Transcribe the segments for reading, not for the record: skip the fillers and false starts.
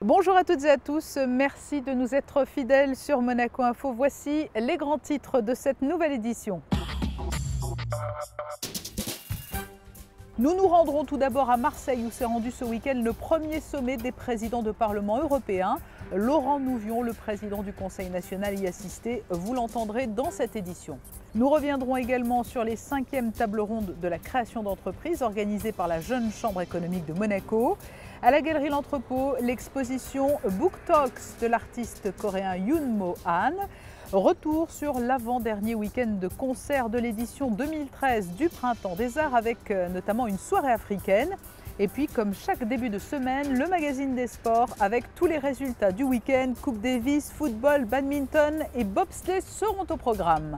Bonjour à toutes et à tous, merci de nous être fidèles sur Monaco Info. Voici les grands titres de cette nouvelle édition. Nous nous rendrons tout d'abord à Marseille où s'est rendu ce week-end le premier sommet des présidents de Parlement européens. Laurent Nouvion, le président du Conseil national, y assistait, vous l'entendrez dans cette édition. Nous reviendrons également sur les 5e tables rondes de la création d'entreprises organisées par la Jeune Chambre économique de Monaco. À la Galerie L'Entrepôt, l'exposition Book Talks de l'artiste coréen Yoonmo Han. Retour sur l'avant-dernier week-end de concert de l'édition 2013 du Printemps des Arts avec notamment une soirée africaine. Et puis, comme chaque début de semaine, le magazine des sports avec tous les résultats du week-end. Coupe Davis, football, badminton et bobsleigh seront au programme.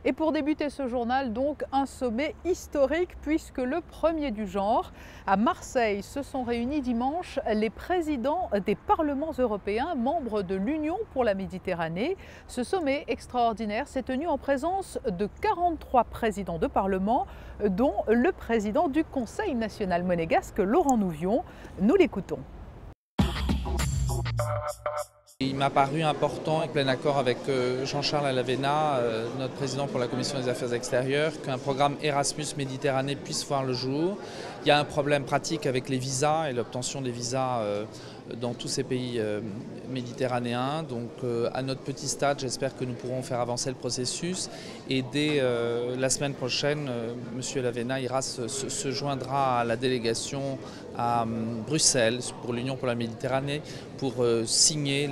Et pour débuter ce journal, donc un sommet historique puisque le premier du genre. À Marseille se sont réunis dimanche les présidents des parlements européens, membres de l'Union pour la Méditerranée. Ce sommet extraordinaire s'est tenu en présence de 43 présidents de parlement, dont le président du Conseil national monégasque, Laurent Nouvion. Nous l'écoutons. Il m'a paru important, en plein accord avec Jean-Charles Alavena, notre président pour la Commission des Affaires extérieures, qu'un programme Erasmus Méditerranée puisse voir le jour. Il y a un problème pratique avec les visas et l'obtention des visas dans tous ces pays méditerranéens. Donc à notre petit stade, j'espère que nous pourrons faire avancer le processus. Et dès la semaine prochaine, M. Alavena se joindra à la délégation à Bruxelles pour l'Union pour la Méditerranée pour signer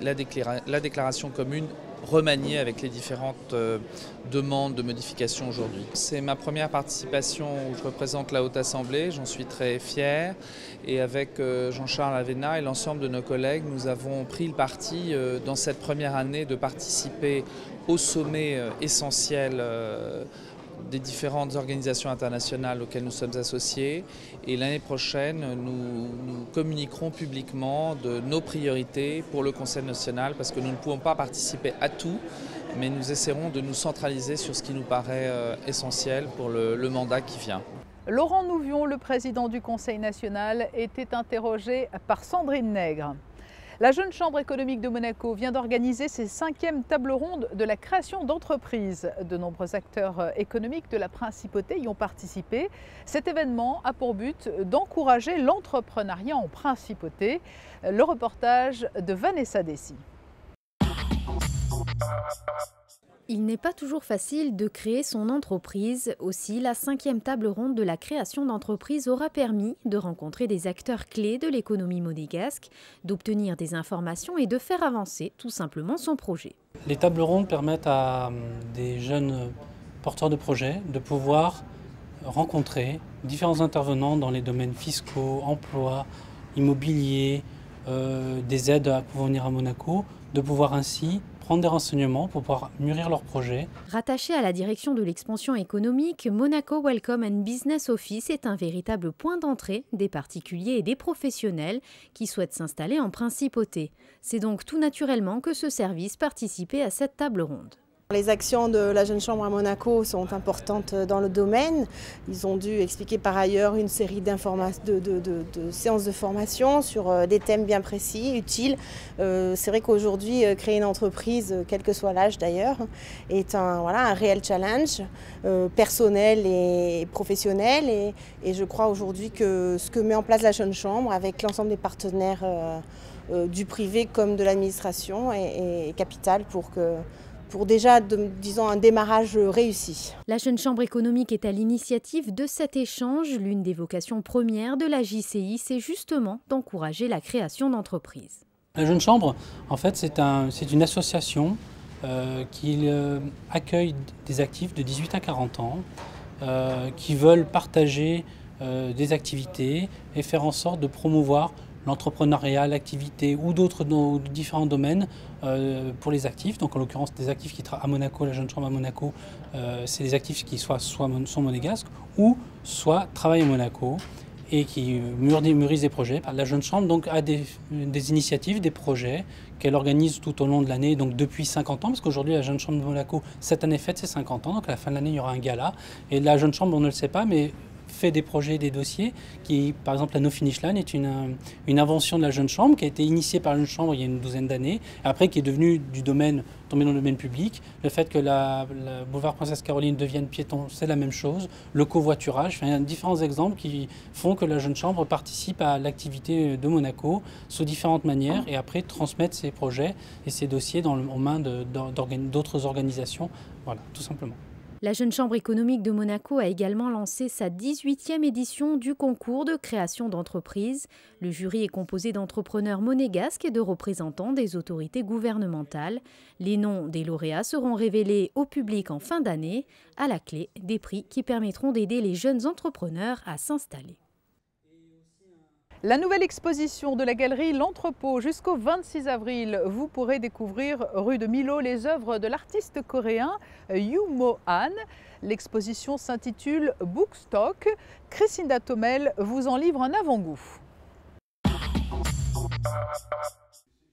la déclaration commune remaniée avec les différentes demandes de modification aujourd'hui. C'est ma première participation où je représente la Haute Assemblée, j'en suis très fier. Et avec Jean-Charles Alavena et l'ensemble de nos collègues, nous avons pris le parti dans cette première année de participer au sommet essentiel des différentes organisations internationales auxquelles nous sommes associés. Et l'année prochaine, nous communiquerons publiquement de nos priorités pour le Conseil national parce que nous ne pouvons pas participer à tout, mais nous essaierons de nous centraliser sur ce qui nous paraît essentiel pour le mandat qui vient. Laurent Nouvion, le président du Conseil national, était interrogé par Sandrine Nègre. La Jeune Chambre économique de Monaco vient d'organiser ses 5e tables rondes de la création d'entreprises. De nombreux acteurs économiques de la Principauté y ont participé. Cet événement a pour but d'encourager l'entrepreneuriat en Principauté. Le reportage de Vanessa Dessy. Il n'est pas toujours facile de créer son entreprise. Aussi, la 5e table ronde de la création d'entreprises aura permis de rencontrer des acteurs clés de l'économie monégasque, d'obtenir des informations et de faire avancer tout simplement son projet. Les tables rondes permettent à des jeunes porteurs de projets de pouvoir rencontrer différents intervenants dans les domaines fiscaux, emploi, immobilier, des aides à pouvoir venir à Monaco, de pouvoir ainsi prendre des renseignements pour pouvoir mûrir leurs projets. Rattaché à la direction de l'expansion économique, Monaco Welcome and Business Office est un véritable point d'entrée des particuliers et des professionnels qui souhaitent s'installer en Principauté. C'est donc tout naturellement que ce service participait à cette table ronde. Les actions de la Jeune Chambre à Monaco sont importantes dans le domaine. Ils ont dû expliquer par ailleurs une série de séances de formation sur des thèmes bien précis, utiles. C'est vrai qu'aujourd'hui, créer une entreprise, quel que soit l'âge d'ailleurs, est un réel challenge personnel et professionnel. Et je crois aujourd'hui que ce que met en place la Jeune Chambre avec l'ensemble des partenaires du privé comme de l'administration est capital pour déjà, disons, un démarrage réussi. La Jeune Chambre économique est à l'initiative de cet échange. L'une des vocations premières de la JCI, c'est justement d'encourager la création d'entreprises. La Jeune Chambre, en fait, c'est une association qui accueille des actifs de 18 à 40 ans qui veulent partager des activités et faire en sorte de promouvoir l'entrepreneuriat, l'activité ou d'autres différents domaines pour les actifs. Donc en l'occurrence des actifs qui travaillent à Monaco, la Jeune Chambre à Monaco, c'est des actifs qui soit sont monégasques ou soit travaillent à Monaco. et qui mûrissent des projets. La Jeune Chambre donc, a des initiatives, des projets qu'elle organise tout au long de l'année, donc depuis 50 ans, parce qu'aujourd'hui la Jeune Chambre de Monaco, cette année fête ses 50 ans, donc à la fin de l'année il y aura un gala. Et la Jeune Chambre, on ne le sait pas, mais fait des projets, des dossiers, qui, par exemple, la No Finish Line est une invention de la Jeune Chambre qui a été initiée par la Jeune Chambre il y a une douzaine d'années, après qui est devenue tombée dans le domaine public. Le fait que la boulevard Princesse Caroline devienne piéton, c'est la même chose. Le covoiturage, il y a différents exemples qui font que la Jeune Chambre participe à l'activité de Monaco sous différentes manières et après transmettre ses projets et ses dossiers aux mains d'autres organisations. Voilà, tout simplement. La Jeune Chambre économique de Monaco a également lancé sa 18e édition du concours de création d'entreprises. Le jury est composé d'entrepreneurs monégasques et de représentants des autorités gouvernementales. Les noms des lauréats seront révélés au public en fin d'année, à la clé des prix qui permettront d'aider les jeunes entrepreneurs à s'installer. La nouvelle exposition de la galerie L'Entrepôt jusqu'au 26 avril. Vous pourrez découvrir rue de Milo les œuvres de l'artiste coréen Yoon Mo-han. L'exposition s'intitule Bookstock. Christina Thomel vous en livre un avant-goût.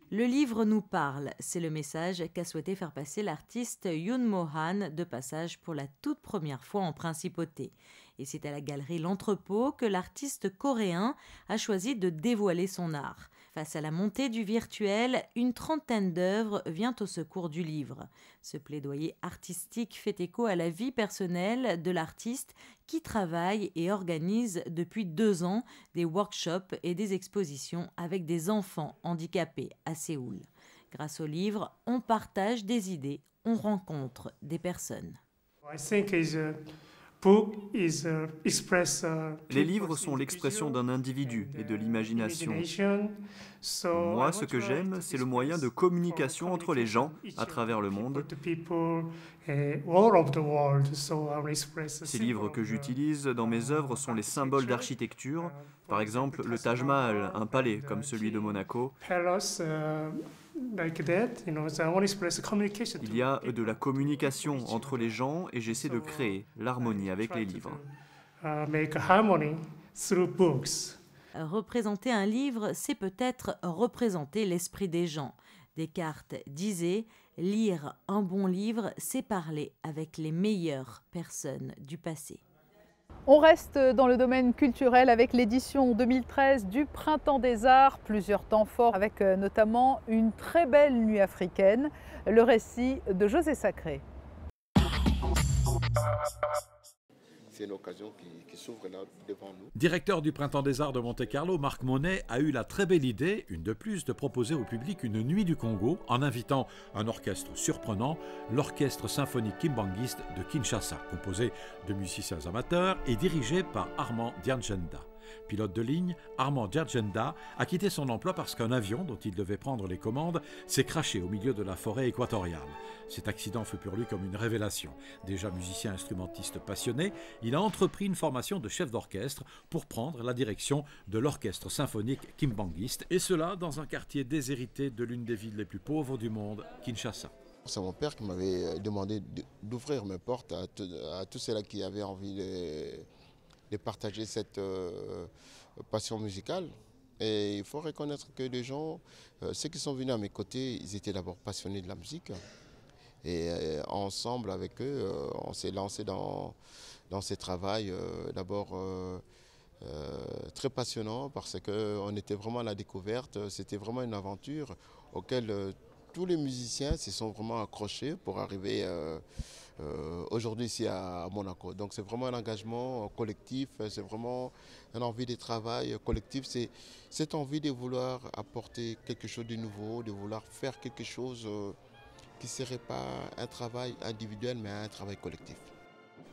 Le livre nous parle, c'est le message qu'a souhaité faire passer l'artiste Yoon Mo-han, de passage pour la toute première fois en principauté. Et c'est à la galerie L'Entrepôt que l'artiste coréen a choisi de dévoiler son art. Face à la montée du virtuel, une trentaine d'œuvres vient au secours du livre. Ce plaidoyer artistique fait écho à la vie personnelle de l'artiste qui travaille et organise depuis 2 ans des workshops et des expositions avec des enfants handicapés à Séoul. Grâce au livre, on partage des idées, on rencontre des personnes. Les livres sont l'expression d'un individu et de l'imagination. Moi, ce que j'aime, c'est le moyen de communication entre les gens à travers le monde. Ces livres que j'utilise dans mes œuvres sont les symboles d'architecture, par exemple le Taj Mahal, un palais comme celui de Monaco. Il y a de la communication entre les gens et j'essaie de créer l'harmonie avec les livres. Représenter un livre, c'est peut-être représenter l'esprit des gens. Descartes disait « Lire un bon livre, c'est parler avec les meilleures personnes du passé ». On reste dans le domaine culturel avec l'édition 2013 du Printemps des Arts, plusieurs temps forts avec notamment une très belle nuit africaine, le récit de José Sacré. C'est une occasion qui s'ouvre là devant nous. Directeur du Printemps des Arts de Monte-Carlo, Marc Monet a eu la très belle idée, une de plus, de proposer au public une nuit du Congo en invitant un orchestre surprenant, l'Orchestre symphonique kimbanguiste de Kinshasa, composé de musiciens amateurs et dirigé par Armand Diandjenda. Pilote de ligne, Armand Diandjenda a quitté son emploi parce qu'un avion dont il devait prendre les commandes s'est crashé au milieu de la forêt équatoriale. Cet accident fut pour lui comme une révélation. Déjà musicien instrumentiste passionné, il a entrepris une formation de chef d'orchestre pour prendre la direction de l'Orchestre symphonique kimbanguiste, et cela dans un quartier déshérité de l'une des villes les plus pauvres du monde, Kinshasa. C'est mon père qui m'avait demandé d'ouvrir mes portes à tous ceux-là qui avaient envie de partager cette passion musicale. Et il faut reconnaître que les gens, ceux qui sont venus à mes côtés, ils étaient d'abord passionnés de la musique. Et ensemble avec eux, on s'est lancé dans ces travaux d'abord très passionnants parce qu'on était vraiment à la découverte. C'était vraiment une aventure auquel tous les musiciens se sont vraiment accrochés pour arriver aujourd'hui ici à Monaco. Donc c'est vraiment un engagement collectif, c'est vraiment une envie de travail collectif, c'est cette envie de vouloir apporter quelque chose de nouveau, de vouloir faire quelque chose qui ne serait pas un travail individuel mais un travail collectif.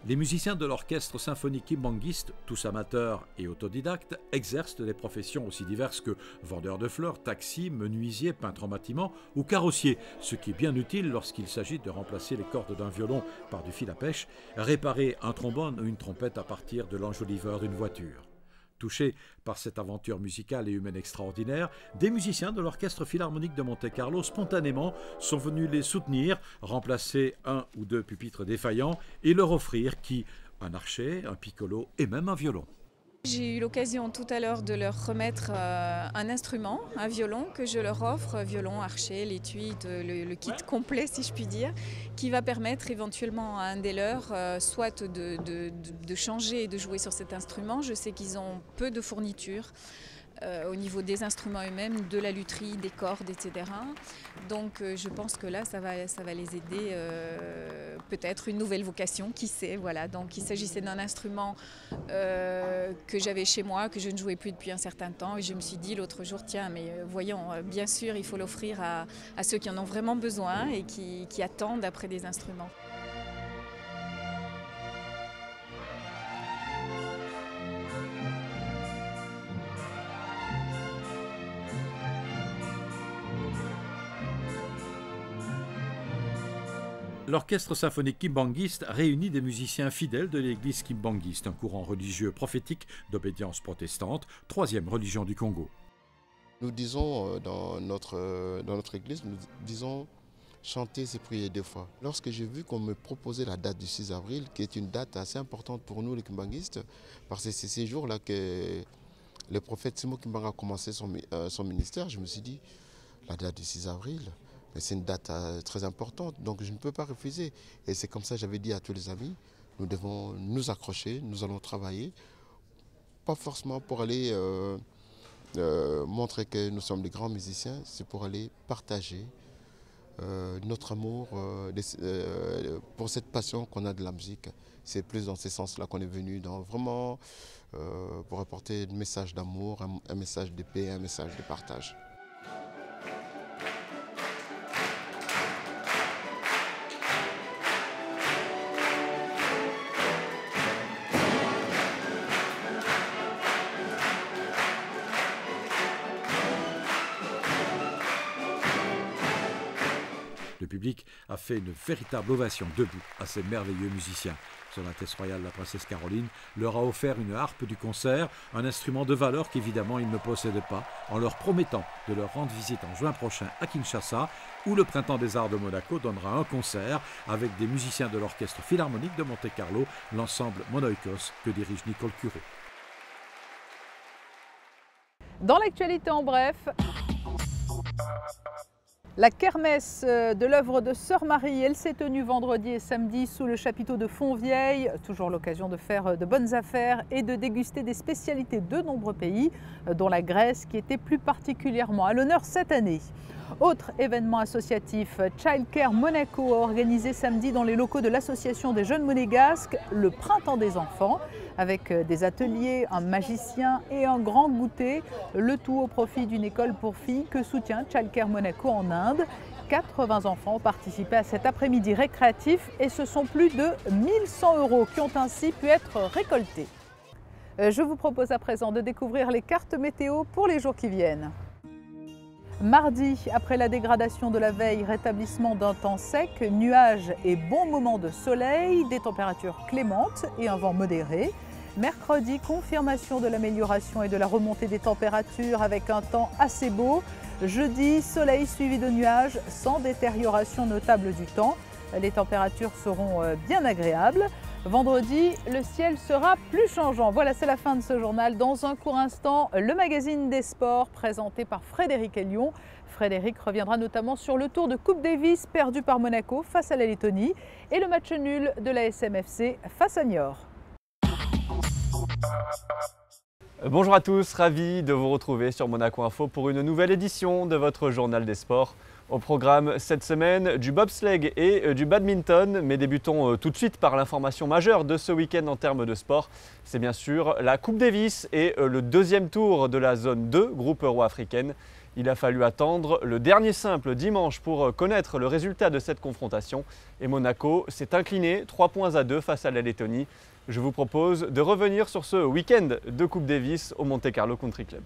Les musiciens de l'orchestre symphonique kimbanguiste, tous amateurs et autodidactes, exercent des professions aussi diverses que vendeurs de fleurs, taxis, menuisiers, peintres en bâtiment ou carrossiers, ce qui est bien utile lorsqu'il s'agit de remplacer les cordes d'un violon par du fil à pêche, réparer un trombone ou une trompette à partir de l'enjoliveur d'une voiture. Touchés par cette aventure musicale et humaine extraordinaire, des musiciens de l'Orchestre Philharmonique de Monte-Carlo spontanément sont venus les soutenir, remplacer 1 ou 2 pupitres défaillants et leur offrir un archet, un piccolo et même un violon. J'ai eu l'occasion tout à l'heure de leur remettre un instrument, un violon que je leur offre, violon, archet, l'étui, le kit complet si je puis dire, qui va permettre éventuellement à un des leurs soit de changer et de jouer sur cet instrument. Je sais qu'ils ont peu de fournitures au niveau des instruments eux-mêmes, de la lutherie, des cordes, etc. Donc je pense que là, ça va les aider, peut-être une nouvelle vocation, qui sait. Voilà. Donc il s'agissait d'un instrument que j'avais chez moi, que je ne jouais plus depuis un certain temps. Et je me suis dit l'autre jour, tiens, mais voyons, bien sûr, il faut l'offrir à ceux qui en ont vraiment besoin et qui attendent après des instruments. L'orchestre symphonique kimbangiste réunit des musiciens fidèles de l'église kimbangiste, un courant religieux prophétique d'obédience protestante, troisième religion du Congo. Nous disons dans notre église, nous disons chanter et prier deux fois. Lorsque j'ai vu qu'on me proposait la date du 6 avril, qui est une date assez importante pour nous les kimbangistes, parce que c'est ces jours-là que le prophète Simon Kimbanga a commencé son ministère, je me suis dit, la date du 6 avril, c'est une date très importante, donc je ne peux pas refuser. Et c'est comme ça que j'avais dit à tous les amis, nous devons nous accrocher, nous allons travailler, pas forcément pour aller montrer que nous sommes des grands musiciens, c'est pour aller partager notre amour pour cette passion qu'on a de la musique. C'est plus dans ce sens-là qu'on est venu, vraiment pour apporter un message d'amour, un message de paix, un message de partage. Le public a fait une véritable ovation debout à ces merveilleux musiciens. Son Altesse royale, la princesse Caroline, leur a offert une harpe du concert, un instrument de valeur qu'évidemment ils ne possèdent pas, en leur promettant de leur rendre visite en juin prochain à Kinshasa, où le Printemps des Arts de Monaco donnera un concert avec des musiciens de l'Orchestre Philharmonique de Monte-Carlo, l'ensemble Monoikos que dirige Nicole Curo. Dans l'actualité en bref, la kermesse de l'œuvre de Sœur Marie, elle s'est tenue vendredi et samedi sous le chapiteau de Fontvieille. Toujours l'occasion de faire de bonnes affaires et de déguster des spécialités de nombreux pays, dont la Grèce qui était plus particulièrement à l'honneur cette année. Autre événement associatif, Childcare Monaco a organisé samedi dans les locaux de l'association des jeunes monégasques le Printemps des enfants, avec des ateliers, un magicien et un grand goûter, le tout au profit d'une école pour filles que soutient Childcare Monaco en Inde. 80 enfants ont participé à cet après-midi récréatif et ce sont plus de 1100 € qui ont ainsi pu être récoltés. Je vous propose à présent de découvrir les cartes météo pour les jours qui viennent. Mardi, après la dégradation de la veille, rétablissement d'un temps sec, nuages et bons moments de soleil, des températures clémentes et un vent modéré. Mercredi, confirmation de l'amélioration et de la remontée des températures avec un temps assez beau. Jeudi, soleil suivi de nuages sans détérioration notable du temps. Les températures seront bien agréables. Vendredi, le ciel sera plus changeant. Voilà, c'est la fin de ce journal. Dans un court instant, le magazine des sports présenté par Frédéric Elion. Frédéric reviendra notamment sur le tour de Coupe Davis perdu par Monaco face à la Lettonie et le match nul de la SMFC face à Niort. Bonjour à tous, ravi de vous retrouver sur Monaco Info pour une nouvelle édition de votre journal des sports. Au programme cette semaine, du bobsleigh et du badminton, mais débutons tout de suite par l'information majeure de ce week-end en termes de sport. C'est bien sûr la Coupe Davis et le deuxième tour de la zone 2, groupe euro-africaine. Il a fallu attendre le dernier simple dimanche pour connaître le résultat de cette confrontation. Et Monaco s'est incliné 3-2 face à la Lettonie. Je vous propose de revenir sur ce week-end de Coupe Davis au Monte Carlo Country Club.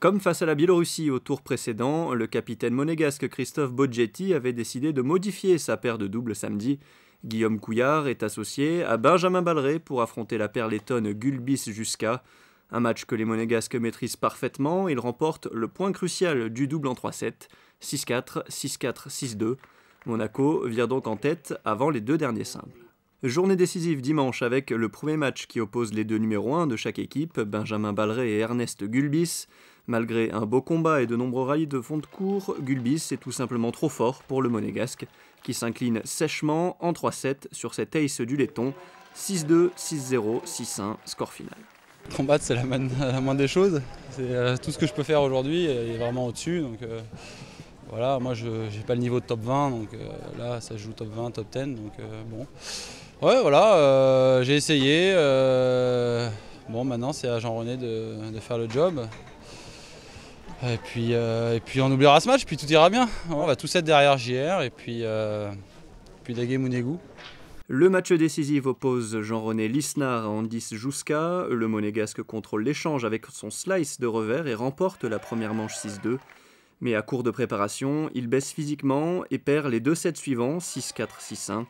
Comme face à la Biélorussie au tour précédent, le capitaine monégasque Christophe Boggetti avait décidé de modifier sa paire de double samedi. Guillaume Couillard est associé à Benjamin Balleret pour affronter la paire lettonne Gulbis-Juska. Un match que les monégasques maîtrisent parfaitement, ils remportent le point crucial du double en 3-7, 6-4, 6-4, 6-2. Monaco vire donc en tête avant les deux derniers simples. Journée décisive dimanche avec le premier match qui oppose les deux numéros 1 de chaque équipe, Benjamin Balleret et Ernest Gulbis. Malgré un beau combat et de nombreux rallyes de fond de cours, Gulbis est tout simplement trop fort pour le Monégasque, qui s'incline sèchement en 3-7 sur cet ace du laiton, 6-2, 6-0, 6-1, score final. Combattre, c'est la moindre des choses. C'est tout ce que je peux faire aujourd'hui est vraiment au-dessus. Donc voilà, moi je n'ai pas le niveau de top 20, donc là ça joue top 20, top 10. Donc bon. Ouais, voilà, j'ai essayé. Bon, maintenant c'est à Jean-René de faire le job. Et puis on oubliera ce match, puis tout ira bien. On va tous être derrière JR et puis Daguet Mounégou. Le match décisif oppose Jean-René Lisnard à Andis Jouska. Le Monégasque contrôle l'échange avec son slice de revers et remporte la première manche 6-2. Mais à court de préparation, il baisse physiquement et perd les 2 sets suivants, 6-4, 6-1.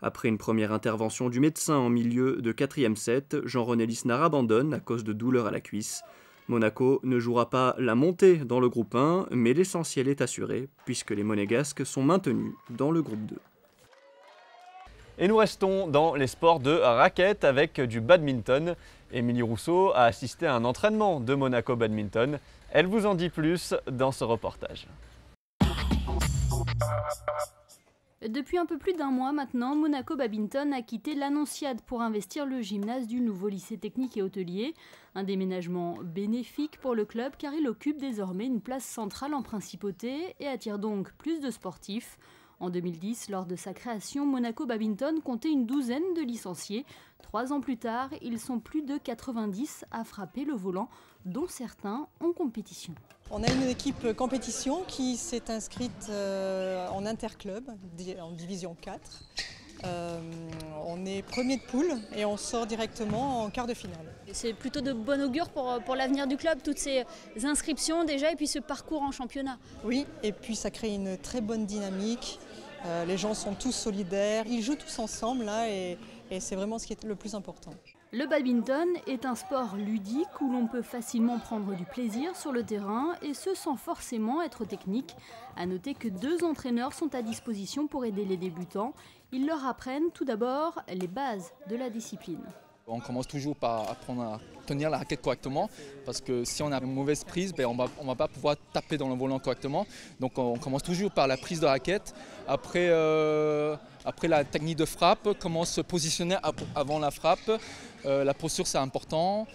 Après une première intervention du médecin en milieu de 4e set, Jean-René Lisnard abandonne à cause de douleurs à la cuisse. Monaco ne jouera pas la montée dans le groupe 1, mais l'essentiel est assuré, puisque les Monégasques sont maintenus dans le groupe 2. Et nous restons dans les sports de raquette avec du badminton. Émilie Rousseau a assisté à un entraînement de Monaco Badminton. Elle vous en dit plus dans ce reportage. Depuis un peu plus d'un mois maintenant, Monaco Badminton a quitté l'Annonciade pour investir le gymnase du nouveau lycée technique et hôtelier. Un déménagement bénéfique pour le club car il occupe désormais une place centrale en principauté et attire donc plus de sportifs. En 2010, lors de sa création, Monaco Badminton comptait une douzaine de licenciés. 3 ans plus tard, ils sont plus de 90 à frapper le volant, dont certains en compétition. On a une équipe compétition qui s'est inscrite en interclub, en division 4. On est premier de poule et on sort directement en quart de finale. C'est plutôt de bon augure pour l'avenir du club, toutes ces inscriptions déjà et puis ce parcours en championnat. Oui, et puis ça crée une très bonne dynamique. Les gens sont tous solidaires, ils jouent tous ensemble là et c'est vraiment ce qui est le plus important. Le badminton est un sport ludique où l'on peut facilement prendre du plaisir sur le terrain et ce sans forcément être technique. À noter que 2 entraîneurs sont à disposition pour aider les débutants. Ils leur apprennent tout d'abord les bases de la discipline. On commence toujours par apprendre à tenir la raquette correctement parce que si on a une mauvaise prise, on va pas pouvoir taper dans le volant correctement. Donc on commence toujours par la prise de raquette. Après la technique de frappe, comment se positionner avant la frappe. La posture c'est important.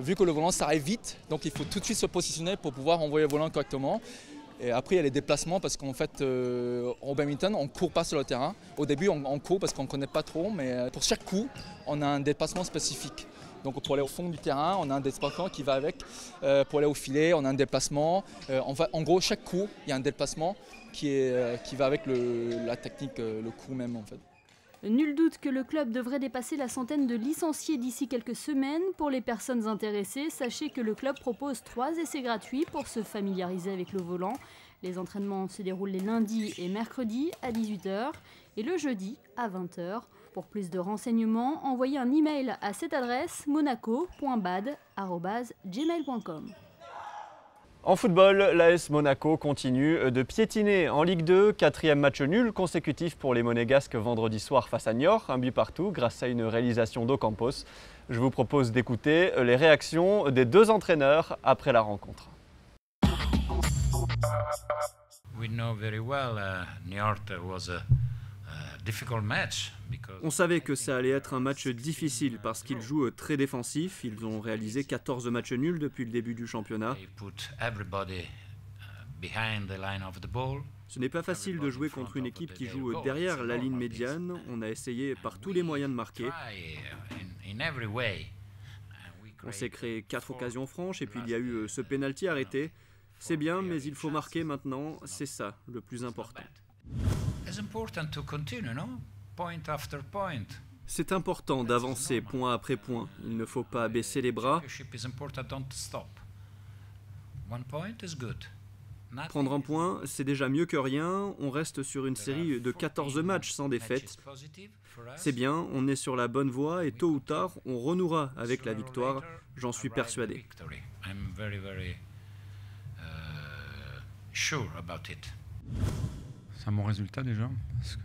Vu que le volant ça arrive vite, donc il faut tout de suite se positionner pour pouvoir envoyer le volant correctement. Et après il y a les déplacements parce qu'en fait au badminton on ne court pas sur le terrain. Au début on court parce qu'on ne connaît pas trop, mais pour chaque coup on a un déplacement spécifique. Donc pour aller au fond du terrain on a un déplacement qui va avec, pour aller au filet on a un déplacement. En gros chaque coup il y a un déplacement qui va avec la technique, le coup même en fait. Nul doute que le club devrait dépasser la centaine de licenciés d'ici quelques semaines. Pour les personnes intéressées, sachez que le club propose 3 essais gratuits pour se familiariser avec le volant. Les entraînements se déroulent les lundis et mercredis à 18 h et le jeudi à 20 h. Pour plus de renseignements, envoyez un email à cette adresse monaco.bad@gmail.com. En football, l'AS Monaco continue de piétiner en Ligue 2. 4e match nul consécutif pour les Monégasques vendredi soir face à Niort, 1 but partout grâce à une réalisation d'Ocampos. Je vous propose d'écouter les réactions des 2 entraîneurs après la rencontre. We know very well Niort was a difficult match. On savait que ça allait être un match difficile parce qu'ils jouent très défensif. Ils ont réalisé 14 matchs nuls depuis le début du championnat. Ce n'est pas facile de jouer contre une équipe qui joue derrière la ligne médiane. On a essayé par tous les moyens de marquer. On s'est créé 4 occasions franches et puis il y a eu ce pénalty arrêté. C'est bien, mais il faut marquer maintenant. C'est ça le plus important. C'est important d'avancer point après point. Il ne faut pas baisser les bras. Prendre un point, c'est déjà mieux que rien. On reste sur une série de 14 matchs sans défaite. C'est bien, on est sur la bonne voie et tôt ou tard, on renouera avec la victoire. J'en suis persuadé. C'est un bon résultat déjà, parce que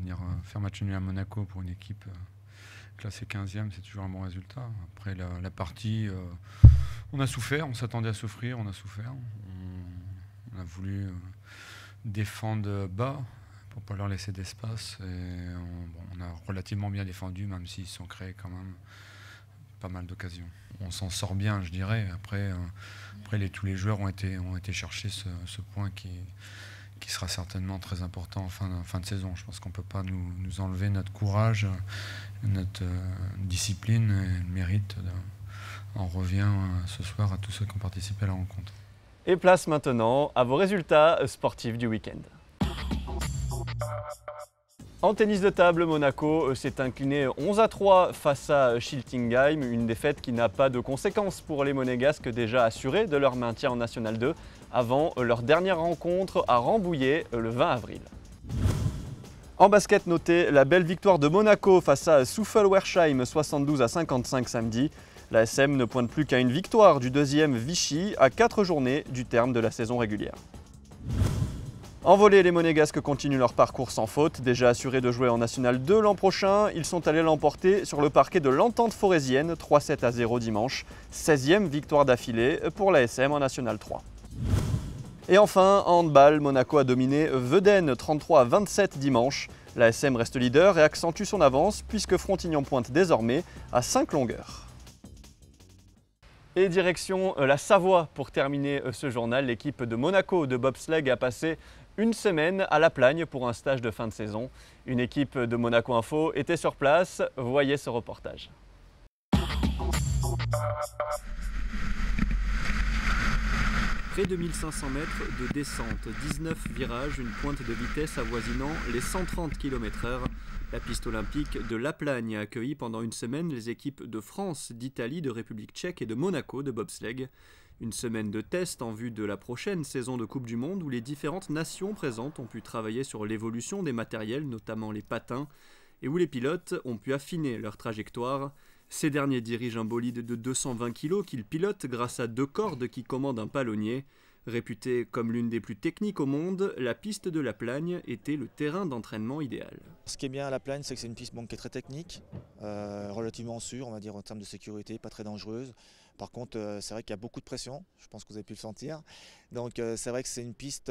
venir faire match nul à Monaco pour une équipe classer 15e, c'est toujours un bon résultat. Après la partie, on a souffert, on s'attendait à souffrir, on a souffert. On a voulu défendre bas pour ne pas leur laisser d'espace. On a relativement bien défendu, même s'ils se sont créés quand même pas mal d'occasions. On s'en sort bien, je dirais. Après tous les joueurs ont été chercher ce point qui sera certainement très important en fin de saison. Je pense qu'on ne peut pas nous enlever notre courage, notre discipline et le mérite. On revient ce soir à tous ceux qui ont participé à la rencontre. Et place maintenant à vos résultats sportifs du week-end. En tennis de table, Monaco s'est incliné 11-3 face à Schiltigheim, une défaite qui n'a pas de conséquences pour les Monégasques déjà assurés de leur maintien en National 2 avant leur dernière rencontre à Rambouillet le 20 avril. En basket, notez la belle victoire de Monaco face à Souffelwersheim 72-55 samedi. La SM ne pointe plus qu'à une victoire du deuxième Vichy à 4 journées du terme de la saison régulière. En volley, les Monégasques continuent leur parcours sans faute. Déjà assurés de jouer en National 2 l'an prochain, ils sont allés l'emporter sur le parquet de l'Entente Forésienne, 3-7-0 dimanche. 16e victoire d'affilée pour la SM en National 3. Et enfin, en handball, Monaco a dominé Weuden 33-27 dimanche. La SM reste leader et accentue son avance puisque Frontignan pointe désormais à 5 longueurs. Et direction la Savoie pour terminer ce journal. L'équipe de Monaco de bobsleigh a passé une semaine à La Plagne pour un stage de fin de saison. Une équipe de Monaco Info était sur place. Voyez ce reportage. Près de 1500 mètres de descente, 19 virages, une pointe de vitesse avoisinant les 130 km/h. La piste olympique de La Plagne a accueilli pendant une semaine les équipes de France, d'Italie, de République tchèque et de Monaco de bobsleigh. Une semaine de test en vue de la prochaine saison de Coupe du Monde où les différentes nations présentes ont pu travailler sur l'évolution des matériels, notamment les patins, et où les pilotes ont pu affiner leur trajectoire. Ces derniers dirigent un bolide de 220 kg qu'ils pilotent grâce à 2 cordes qui commandent un palonnier. Réputée comme l'une des plus techniques au monde, la piste de La Plagne était le terrain d'entraînement idéal. Ce qui est bien à La Plagne, c'est que c'est une piste qui est très technique, relativement sûre, on va dire en termes de sécurité, pas très dangereuse. Par contre, c'est vrai qu'il y a beaucoup de pression, je pense que vous avez pu le sentir. Donc c'est vrai que c'est une piste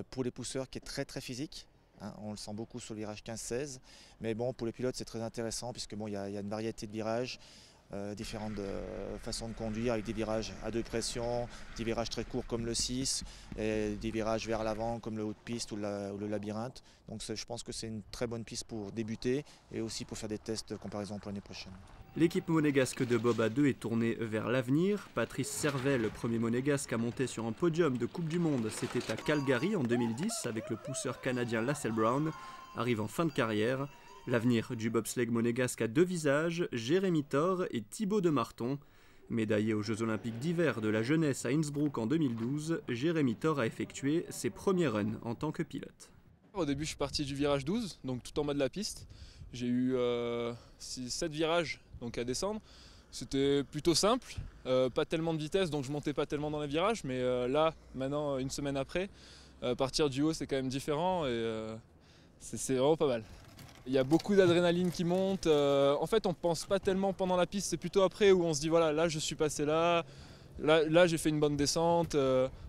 pour les pousseurs qui est très physique. Hein, on le sent beaucoup sur le virage 15-16. Mais bon, pour les pilotes, c'est très intéressant puisque bon, y a une variété de virages. Différentes façons de conduire avec des virages à 2 pressions, des virages très courts comme le 6 et des virages vers l'avant comme le haut de piste ou le labyrinthe. Donc je pense que c'est une très bonne piste pour débuter et aussi pour faire des tests de comparaison pour l'année prochaine. L'équipe monégasque de bob à 2 est tournée vers l'avenir. Patrice Servel, premier monégasque à monter sur un podium de Coupe du Monde, c'était à Calgary en 2010 avec le pousseur canadien Lassell Brown, arrive en fin de carrière. L'avenir du bobsleigh monégasque a 2 visages, Jérémy Thor et Thibaut de Marton. Médaillé aux Jeux Olympiques d'hiver de la jeunesse à Innsbruck en 2012, Jérémy Thor a effectué ses premiers runs en tant que pilote. Au début, je suis parti du virage 12, donc tout en bas de la piste. J'ai eu 7 virages donc à descendre. C'était plutôt simple, pas tellement de vitesse, donc je montais pas tellement dans les virages. Mais là, maintenant, une semaine après, partir du haut, c'est quand même différent et c'est vraiment pas mal. Il y a beaucoup d'adrénaline qui monte. En fait, on ne pense pas tellement pendant la piste, c'est plutôt après où on se dit voilà, là je suis passé là j'ai fait une bonne descente.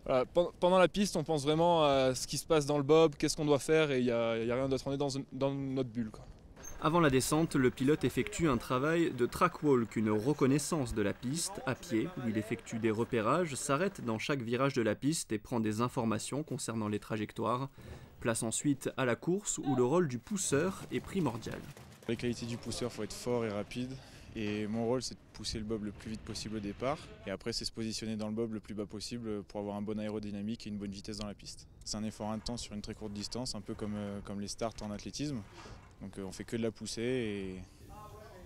Voilà. Pendant la piste, on pense vraiment à ce qui se passe dans le bob, qu'est-ce qu'on doit faire et il n'y a rien d'autre, on est dans notre bulle, quoi. Avant la descente, le pilote effectue un travail de track walk, une reconnaissance de la piste à pied, où il effectue des repérages, s'arrête dans chaque virage de la piste et prend des informations concernant les trajectoires. Place ensuite à la course où le rôle du pousseur est primordial. Les qualités du pousseur, il faut être fort et rapide. Et mon rôle, c'est de pousser le bob le plus vite possible au départ. Et après, c'est se positionner dans le bob le plus bas possible pour avoir un bon aérodynamique et une bonne vitesse dans la piste. C'est un effort intense sur une très courte distance, un peu comme les starts en athlétisme. Donc on fait que de la pousser et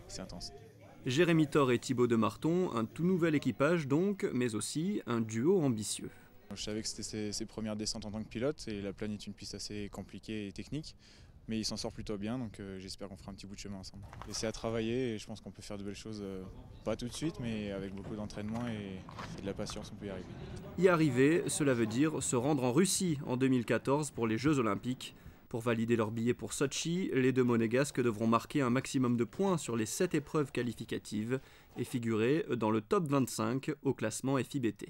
c'est intense. Jérémy Thor et Thibaut de Marton, un tout nouvel équipage donc, mais aussi un duo ambitieux. Je savais que c'était ses premières descentes en tant que pilote et La Plagne est une piste assez compliquée et technique. Mais il s'en sort plutôt bien, donc j'espère qu'on fera un petit bout de chemin ensemble. Et c'est à travailler et je pense qu'on peut faire de belles choses, pas tout de suite, mais avec beaucoup d'entraînement et de la patience, on peut y arriver. Y arriver, cela veut dire se rendre en Russie en 2014 pour les Jeux Olympiques. Pour valider leur billet pour Sochi, les deux monégasques devront marquer un maximum de points sur les 7 épreuves qualificatives et figurer dans le top 25 au classement FIBT.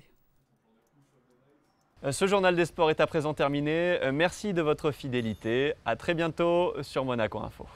Ce journal des sports est à présent terminé. Merci de votre fidélité. À très bientôt sur Monaco Info.